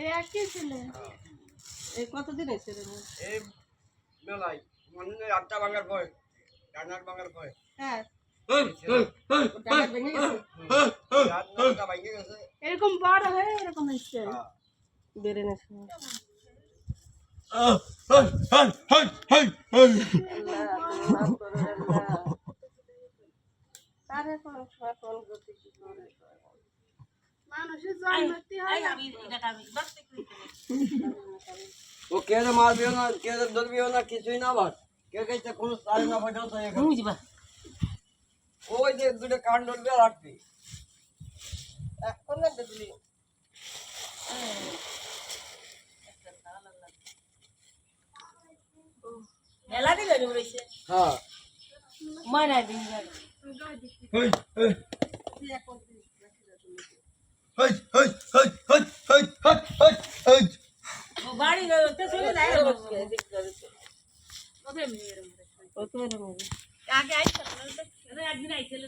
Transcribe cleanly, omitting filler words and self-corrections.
এই একই ছেলে এই কতদিন হয়েছে রে এই মেলাই মনে আটটা ভাঙার ভয় ডানার ভাঙার ভয় হ্যাঁ ডানার ভেঙে গেছে এরকম বড় হয়ে এরকম হচ্ছে বেড়ে না তারে কোন সময় ফোন করতে কি করে মানুষের জন্মতে হয় আমি এটা কামি বাস্তে ও কে রে মারবিও না কে রে ধরবিও না কিছুই না বাস কে কইতে কোন সারে না বজাও তো এখানে বুঝবা ওই যে দুটো কান ধরবে আর রাখবি এখন না দিলি মেলা দিন ধরে রইছে হ্যাঁ মানা দিন ধরে হই ও বাড়ি গেতে চলে যায় ওকে মেরে ওকে মেরে আগে আইছ না একদিন আইছিল